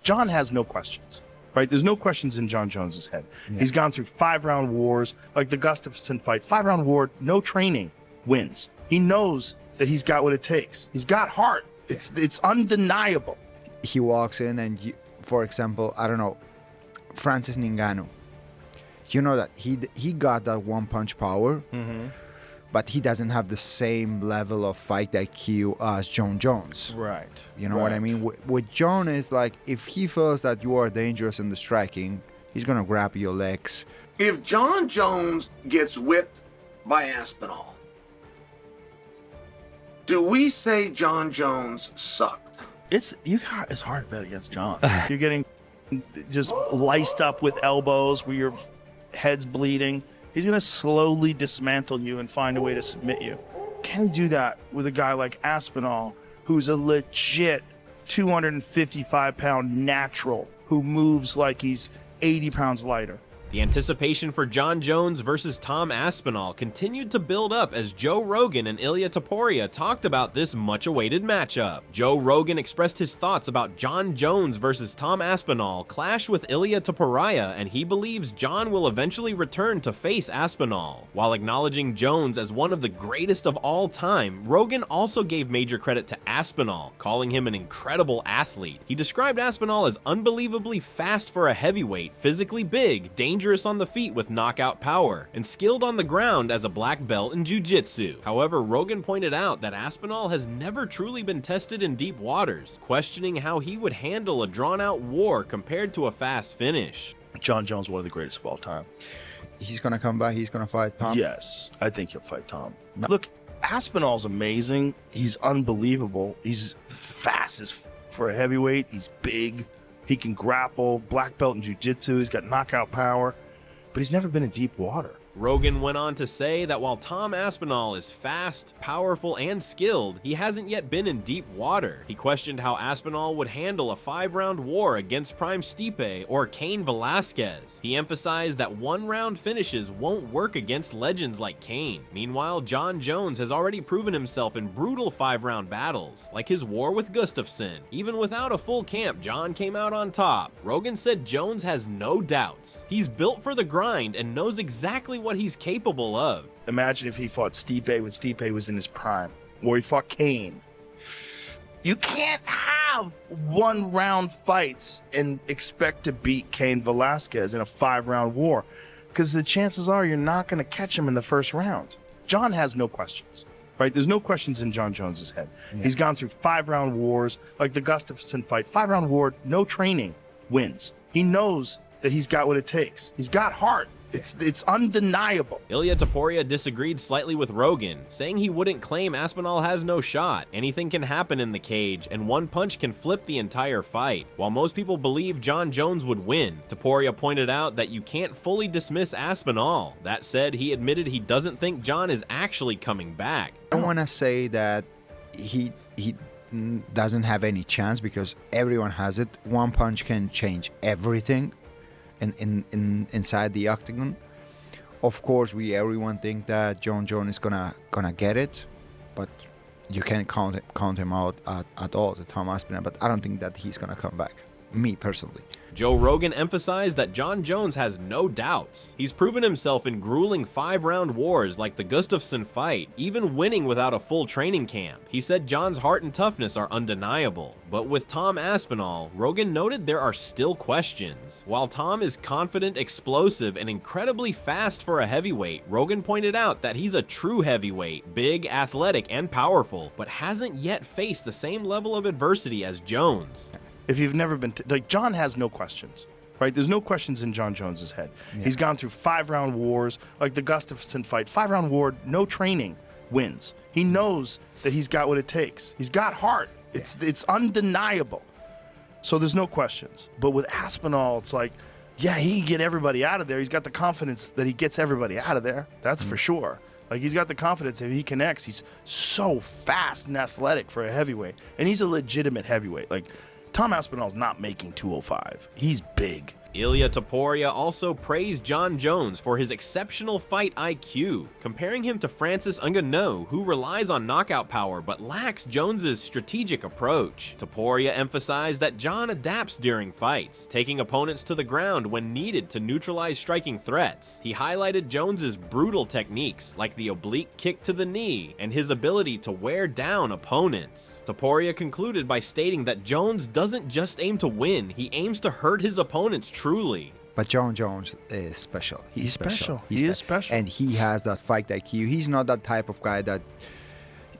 John has no questions, right? There's no questions in John Jones's head. Yeah. He's gone through 5-round wars, like the Gustafsson fight. 5-round war, no training, wins. He knows that he's got what it takes. He's got heart. It's undeniable. He walks in and, for example, I don't know, Francis Ngannou. You know that he got that one-punch power, but he doesn't have the same level of fight IQ as John Jones. Right. You know what I mean? With John is like, if he feels that you are dangerous in the striking, he's going to grab your legs. If John Jones gets whipped by Aspinall, do we say John Jones sucked? It's hard to bet against John. You're getting just laced up with elbows where your head's bleeding. He's going to slowly dismantle you and find a way to submit you. Can he do that with a guy like Aspinall, who's a legit 255-pound natural who moves like he's 80 pounds lighter? The anticipation for John Jones versus Tom Aspinall continued to build up as Joe Rogan and Ilia Topuria talked about this much-awaited matchup. Joe Rogan expressed his thoughts about John Jones versus Tom Aspinall clash with Ilia Topuria, and he believes John will eventually return to face Aspinall. While acknowledging Jones as one of the greatest of all time, Rogan also gave major credit to Aspinall, calling him an incredible athlete. He described Aspinall as unbelievably fast for a heavyweight, physically big, dangerous on the feet with knockout power, and skilled on the ground as a black belt in jiu-jitsu. However, Rogan pointed out that Aspinall has never truly been tested in deep waters, questioning how he would handle a drawn-out war compared to a fast finish. John Jones, one of the greatest of all time. He's going to come back, he's going to fight Tom? Yes, I think he'll fight Tom. Look, Aspinall's amazing. He's unbelievable. He's fast as for a heavyweight. He's big. He can grapple, black belt in jiu-jitsu, he's got knockout power, but he's never been in deep water. Rogan went on to say that while Tom Aspinall is fast, powerful, and skilled, he hasn't yet been in deep water. He questioned how Aspinall would handle a 5-round war against Prime Stipe or Cain Velasquez. He emphasized that 1-round finishes won't work against legends like Cain. Meanwhile, John Jones has already proven himself in brutal 5-round battles, like his war with Gustafsson. Even without a full camp, John came out on top. Rogan said Jones has no doubts. He's built for the grind and knows exactly what he's capable of. Imagine if he fought Stipe when Stipe was in his prime, or he fought Cain. You can't have 1-round fights and expect to beat Cain Velasquez in a 5-round war, because the chances are you're not going to catch him in the first round. John has no questions, right? There's no questions in John Jones's head. Yeah. He's gone through 5-round wars, like the Gustafsson fight. 5-round war, no training, wins. He knows that he's got what it takes. He's got heart. It's undeniable. Ilia Topuria disagreed slightly with Rogan, saying he wouldn't claim Aspinall has no shot. Anything can happen in the cage, and one punch can flip the entire fight. While most people believe John Jones would win, Topuria pointed out that you can't fully dismiss Aspinall. That said, he admitted he doesn't think John is actually coming back. I don't want to say that he doesn't have any chance, because everyone has it. One punch can change everything. Inside the octagon. Of course, everyone think that John Jones is gonna get it, but you can't count him out at all, to Tom Aspinall. But I don't think that he's gonna come back, me personally. Joe Rogan emphasized that John Jones has no doubts. He's proven himself in grueling 5-round wars like the Gustafsson fight, even winning without a full training camp. He said John's heart and toughness are undeniable. But with Tom Aspinall, Rogan noted there are still questions. While Tom is confident, explosive, and incredibly fast for a heavyweight, Rogan pointed out that he's a true heavyweight, big, athletic, and powerful, but hasn't yet faced the same level of adversity as Jones. If you've never been, like, John has no questions, right? There's no questions in John Jones's head. Yeah. He's gone through 5-round wars, like the Gustafsson fight. 5-round war, no training, wins. He knows that he's got what it takes. He's got heart. It's undeniable. So there's no questions. But with Aspinall, it's like, yeah, he can get everybody out of there. He's got the confidence that he gets everybody out of there. That's for sure. Like, he's got the confidence if he connects. He's so fast and athletic for a heavyweight. And he's a legitimate heavyweight. Like, Tom Aspinall's not making 205. He's big. Ilia Topuria also praised Jon Jones for his exceptional fight IQ, comparing him to Francis Ngannou, who relies on knockout power but lacks Jones's strategic approach. Topuria emphasized that Jon adapts during fights, taking opponents to the ground when needed to neutralize striking threats. He highlighted Jones's brutal techniques, like the oblique kick to the knee, and his ability to wear down opponents. Topuria concluded by stating that Jones doesn't just aim to win, he aims to hurt his opponents truly. But Jon Jones is special. He's special. He is special. And he has that fight IQ. He's not that type of guy that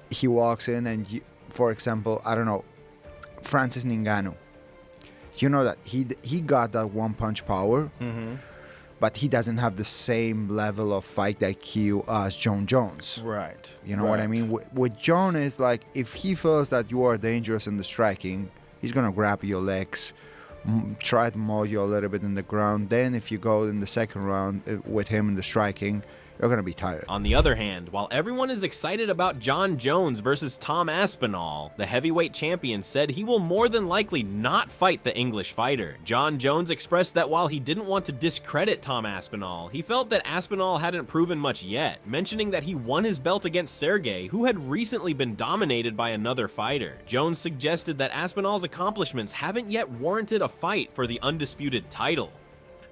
he walks in and, for example, I don't know, Francis Ngannou. You know that he got that one punch power, but he doesn't have the same level of fight IQ as Jon Jones. Right. You know what I mean? With Jon is like, if he feels that you are dangerous in the striking, he's gonna grab your legs, try to maul you a little bit in the ground. Then if you go in the second round with him in the striking, you're gonna be tired. On the other hand, while everyone is excited about Jon Jones versus Tom Aspinall, the heavyweight champion said he will more than likely not fight the English fighter. Jon Jones expressed that while he didn't want to discredit Tom Aspinall, he felt that Aspinall hadn't proven much yet, mentioning that he won his belt against Sergey, who had recently been dominated by another fighter. Jones suggested that Aspinall's accomplishments haven't yet warranted a fight for the undisputed title.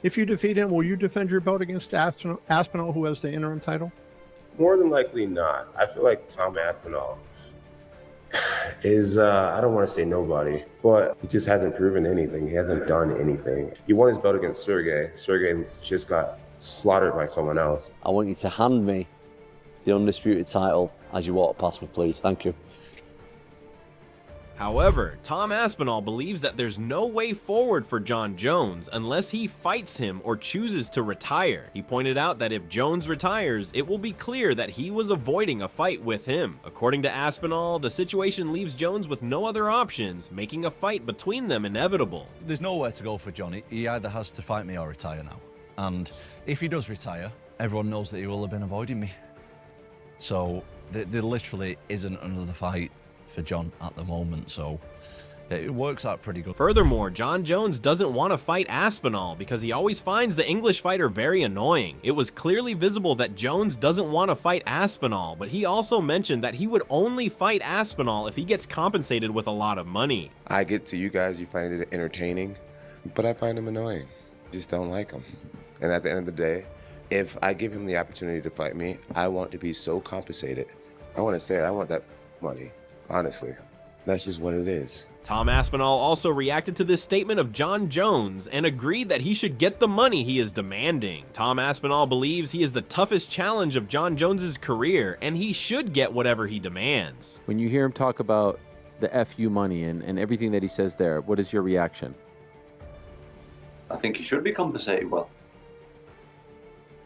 If you defeat him, will you defend your belt against Aspinall, who has the interim title? More than likely not. I feel like Tom Aspinall is, I don't want to say nobody, but he just hasn't proven anything. He hasn't done anything. He won his belt against Sergey. Sergey just got slaughtered by someone else. I want you to hand me the undisputed title as you walk past me, please. Thank you. However, Tom Aspinall believes that there's no way forward for Jon Jones unless he fights him or chooses to retire. He pointed out that if Jones retires, it will be clear that he was avoiding a fight with him. According to Aspinall, the situation leaves Jones with no other options, making a fight between them inevitable. There's nowhere to go for Johnny. He either has to fight me or retire now. And if he does retire, everyone knows that he will have been avoiding me. So there literally isn't another fight for Jon at the moment, so it works out pretty good. Furthermore, Jon Jones doesn't want to fight Aspinall because he always finds the English fighter very annoying. It was clearly visible that Jones doesn't want to fight Aspinall, but he also mentioned that he would only fight Aspinall if he gets compensated with a lot of money. I get to you guys, you find it entertaining, but I find him annoying. Just don't like him. And at the end of the day, if I give him the opportunity to fight me, I want to be so compensated. I want to say it, I want that money. Honestly, that's just what it is. Tom Aspinall also reacted to this statement of Jon Jones and agreed that he should get the money he is demanding. Tom Aspinall believes he is the toughest challenge of Jon Jones's career and he should get whatever he demands. When you hear him talk about the FU money and everything that he says there, what is your reaction? I think he should be compensated well.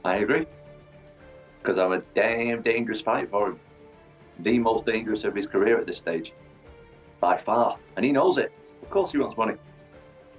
I agree. Because I'm a damn dangerous fight for him. The most dangerous of his career at this stage, by far, and he knows it. Of course he wants money.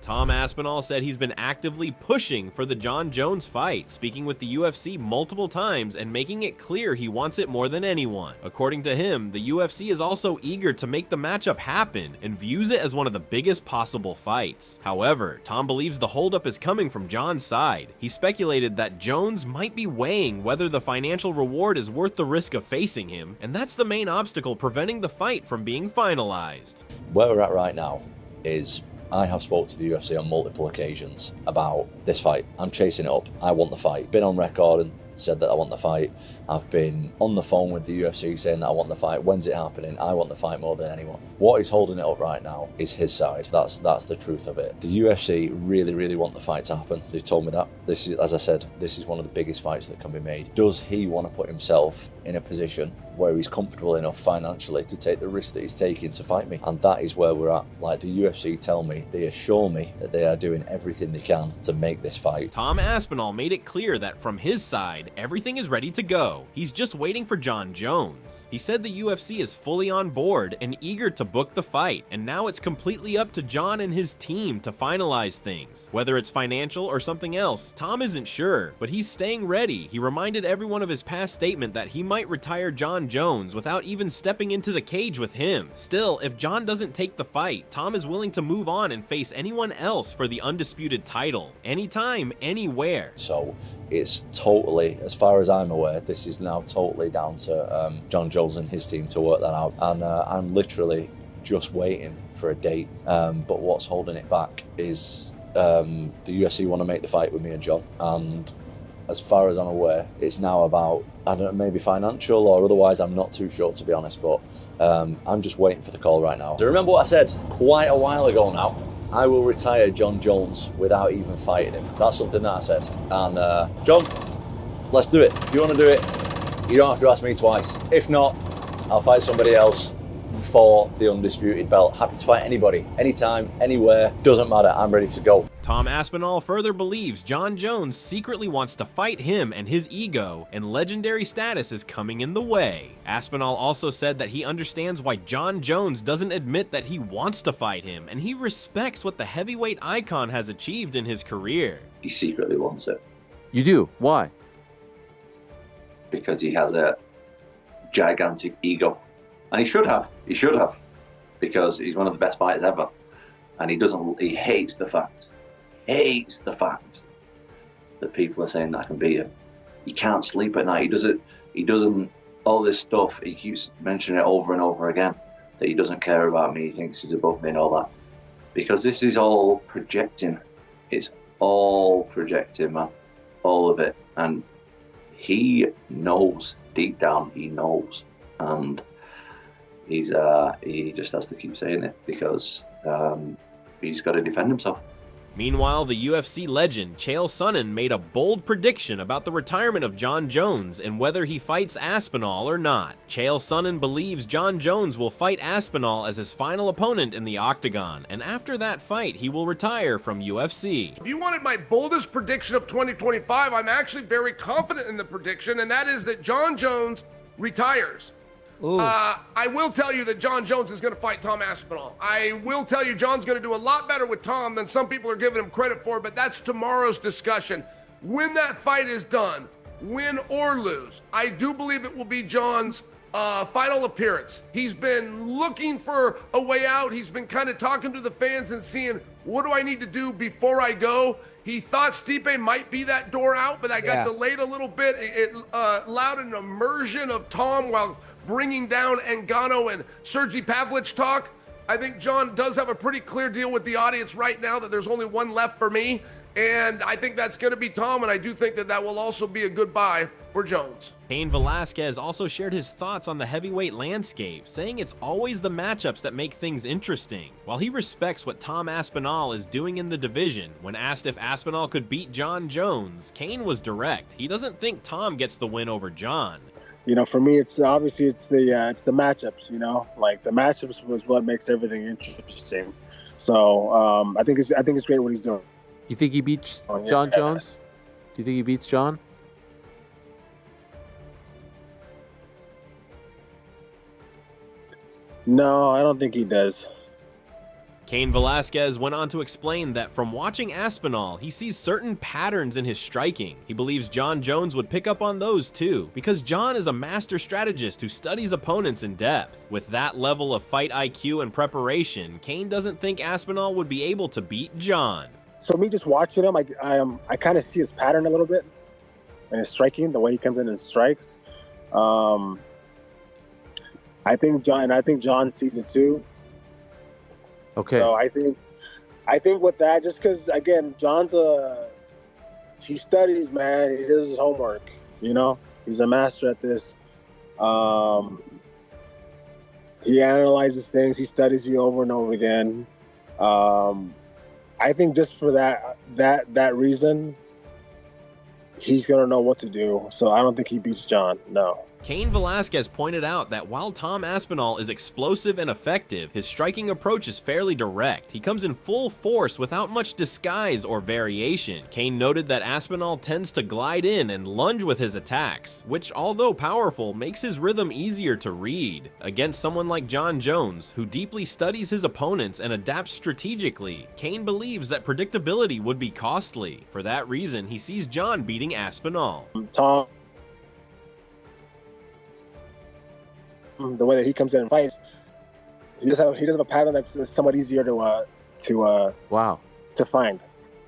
Tom Aspinall said he's been actively pushing for the Jon Jones fight, speaking with the UFC multiple times and making it clear he wants it more than anyone. According to him, the UFC is also eager to make the matchup happen and views it as one of the biggest possible fights. However, Tom believes the holdup is coming from Jon's side. He speculated that Jones might be weighing whether the financial reward is worth the risk of facing him, and that's the main obstacle preventing the fight from being finalized. Where we're at right now is I have spoke to the UFC on multiple occasions about this fight. I'm chasing it up. I want the fight. Been on record and said that I want the fight. I've been on the phone with the UFC saying that I want the fight. When's it happening? I want the fight more than anyone. What is holding it up right now is his side. That's the truth of it. The UFC really want the fight to happen. They've told me that. This is, as I said, this is one of the biggest fights that can be made. Does he want to put himself in a position where he's comfortable enough financially to take the risk that he's taking to fight me? And that is where we're at. Like the UFC tell me, they assure me that they are doing everything they can to make this fight. Tom Aspinall made it clear that from his side, said everything is ready to go. He's just waiting for Jon Jones. He said the UFC is fully on board and eager to book the fight, and now it's completely up to Jon and his team to finalize things. Whether it's financial or something else, Tom isn't sure, but he's staying ready. He reminded everyone of his past statement that he might retire Jon Jones without even stepping into the cage with him. Still, if Jon doesn't take the fight, Tom is willing to move on and face anyone else for the undisputed title. Anytime, anywhere. So it's totally, as far as I'm aware, this is now totally down to Jon Jones and his team to work that out. And I'm literally just waiting for a date. But what's holding it back is the UFC want to make the fight with me and Jon. And as far as I'm aware, it's now about, I don't know, maybe financial or otherwise, I'm not too sure, to be honest. But I'm just waiting for the call right now. So remember what I said quite a while ago now? I will retire Jon Jones without even fighting him. That's something that I said. And Jon, let's do it. If you want to do it, you don't have to ask me twice. If not, I'll fight somebody else for the undisputed belt. Happy to fight anybody, anytime, anywhere, doesn't matter, I'm ready to go. Tom Aspinall further believes Jon Jones secretly wants to fight him, and his ego and legendary status is coming in the way. Aspinall also said that he understands why Jon Jones doesn't admit that he wants to fight him, and he respects what the heavyweight icon has achieved in his career. He secretly wants it. You do? Why? Because he has a gigantic ego. And he should have. He should have. Because he's one of the best fighters ever. And he hates the fact that people are saying that I can beat him. He can't sleep at night. He doesn't, all this stuff, he keeps mentioning it over and over again, that he doesn't care about me, he thinks he's above me and all that. Because this is all projecting. It's all projecting, man. All of it. And he knows, deep down, he knows. And he just has to keep saying it because he's got to defend himself. Meanwhile, the UFC legend Chael Sonnen made a bold prediction about the retirement of Jon Jones and whether he fights Aspinall or not. Chael Sonnen believes Jon Jones will fight Aspinall as his final opponent in the octagon, and after that fight, he will retire from UFC. If you wanted my boldest prediction of 2025, I'm actually very confident in the prediction, and that is that Jon Jones retires. I will tell you that Jon Jones is going to fight Tom Aspinall. I will tell you Jon's going to do a lot better with Tom than some people are giving him credit for, but that's tomorrow's discussion. When that fight is done, win or lose, I do believe it will be Jon's final appearance. He's been looking for a way out. He's been kind of talking to the fans and seeing, what do I need to do before I go? He thought Stipe might be that door out, but that got delayed a little bit. It allowed an immersion of Tom while bringing down Ngannou and Sergey Pavlich talk. I think Jon does have a pretty clear deal with the audience right now that there's only one left for me, and I think that's going to be Tom, and I do think that that will also be a goodbye for Jones. Cain Velasquez also shared his thoughts on the heavyweight landscape, saying it's always the matchups that make things interesting. While he respects what Tom Aspinall is doing in the division, when asked if Aspinall could beat Jon Jones, Cain was direct. He doesn't think Tom gets the win over Jon. You know, for me, it's the matchups. You know, like the matchups was what makes everything interesting. So I think it's great what he's doing. You think he beats Jon Jones? Do you think he beats Jon? No, I don't think he does. Cain Velasquez went on to explain that from watching Aspinall, he sees certain patterns in his striking. He believes Jon Jones would pick up on those too, because Jon is a master strategist who studies opponents in depth. With that level of fight IQ and preparation, Cain doesn't think Aspinall would be able to beat Jon. So me just watching him, I kind of see his pattern a little bit, and his striking, the way he comes in and strikes. I think Jon sees it too. Okay. So I think with that, just because again, he studies, man. He does his homework. You know, he's a master at this. He analyzes things. He studies you over and over again. I think just for that reason, he's gonna know what to do. So I don't think he beats Jon. No. Cain Velasquez pointed out that while Tom Aspinall is explosive and effective, his striking approach is fairly direct. He comes in full force without much disguise or variation. Cain noted that Aspinall tends to glide in and lunge with his attacks, which, although powerful, makes his rhythm easier to read. Against someone like Jon Jones, who deeply studies his opponents and adapts strategically, Cain believes that predictability would be costly. For that reason, he sees Jon beating Aspinall. Tom, the way that he comes in and fights, he does have a pattern that's somewhat easier to find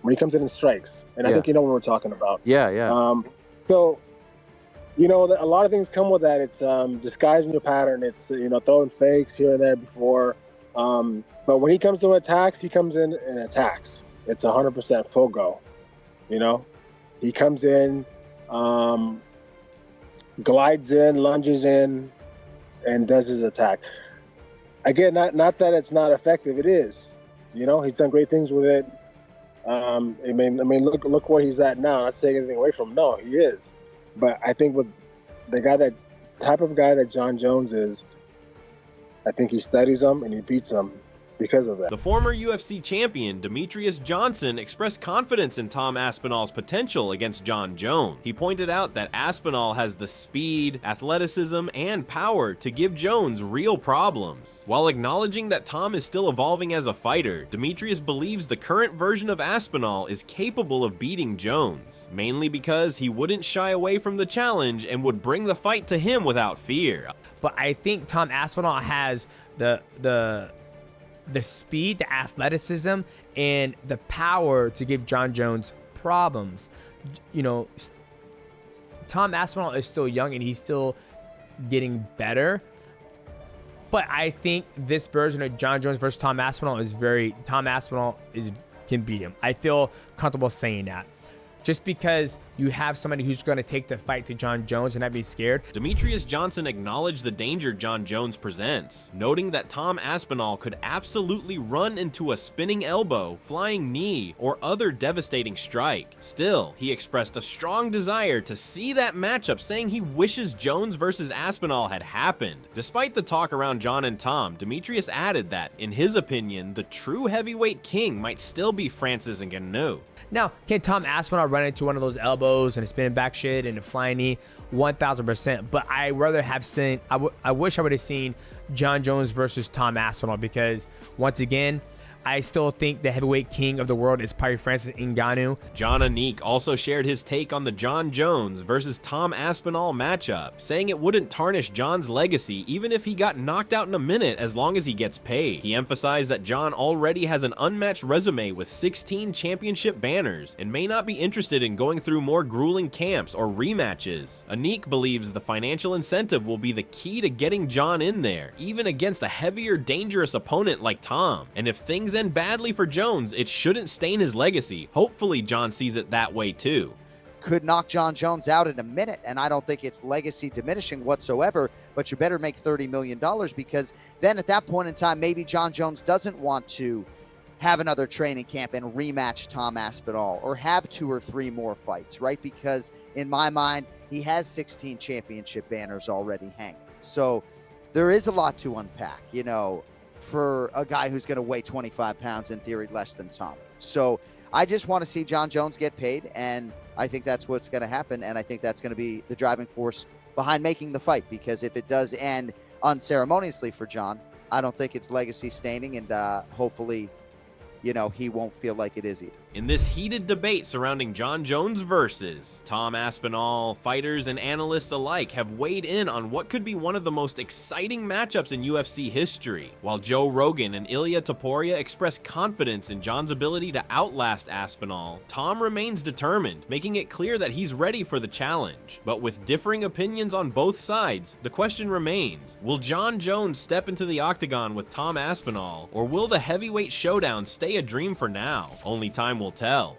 when he comes in and strikes. And I think you know what we're talking about. So, you know, a lot of things come with that. It's disguising your pattern. It's, you know, throwing fakes here and there before. But when he comes to attacks, he comes in and attacks. It's 100% full go. You know, he comes in, glides in, lunges in, and does his attack. Again, not that it's not effective. It is. You know, he's done great things with it. I mean, look where he's at now. Not taking anything away from him. No, he is. But I think with the type of guy that Jon Jones is, I think he studies him and he beats him because of that. The former UFC champion, Demetrius Johnson, expressed confidence in Tom Aspinall's potential against Jon Jones. He pointed out that Aspinall has the speed, athleticism, and power to give Jones real problems. While acknowledging that Tom is still evolving as a fighter, Demetrius believes the current version of Aspinall is capable of beating Jones, mainly because he wouldn't shy away from the challenge and would bring the fight to him without fear. But I think Tom Aspinall has the speed, the athleticism, and the power to give Jon Jones problems. You know, Tom Aspinall is still young and he's still getting better. But I think this version of Jon Jones versus Tom Aspinall can beat him. I feel comfortable saying that. Just because you have somebody who's going to take the fight to Jon Jones and not be scared. Demetrius Johnson acknowledged the danger Jon Jones presents, noting that Tom Aspinall could absolutely run into a spinning elbow, flying knee, or other devastating strike. Still, he expressed a strong desire to see that matchup, saying he wishes Jones versus Aspinall had happened. Despite the talk around Jon and Tom, Demetrius added that, in his opinion, the true heavyweight king might still be Francis Ngannou. Now, can Tom Aspinall run into one of those elbows and a spinning back shit and a flying knee? 1,000%. But I rather have seen, I wish I would have seen Jon Jones versus Tom Aspinall, because once again, I still think the heavyweight king of the world is probably Francis Ngannou. John Anik also shared his take on the Jon Jones versus Tom Aspinall matchup, saying it wouldn't tarnish Jon's legacy even if he got knocked out in a minute as long as he gets paid. He emphasized that Jon already has an unmatched resume with 16 championship banners and may not be interested in going through more grueling camps or rematches. Anik believes the financial incentive will be the key to getting Jon in there, even against a heavier, dangerous opponent like Tom. And if things end badly for Jones, it shouldn't stain his legacy. Hopefully Jon sees it that way too. Could knock Jon Jones out in a minute, and I don't think it's legacy diminishing whatsoever, but you better make $30 million, because then at that point in time, maybe Jon Jones doesn't want to have another training camp and rematch Tom Aspinall or have 2 or 3 more fights, right? Because in my mind, he has 16 championship banners already hanging. So there is a lot to unpack, you know, for a guy who's going to weigh 25 pounds, in theory, less than Tom. So I just want to see Jon Jones get paid, and I think that's what's going to happen, and I think that's going to be the driving force behind making the fight, because if it does end unceremoniously for Jon, I don't think it's legacy staining, and hopefully, you know, he won't feel like it is either. In this heated debate surrounding Jon Jones versus Tom Aspinall, fighters and analysts alike have weighed in on what could be one of the most exciting matchups in UFC history. While Joe Rogan and Ilia Topuria express confidence in Jon's ability to outlast Aspinall, Tom remains determined, making it clear that he's ready for the challenge. But with differing opinions on both sides, the question remains, will Jon Jones step into the octagon with Tom Aspinall, or will the heavyweight showdown stay a dream for now? Only time will tell.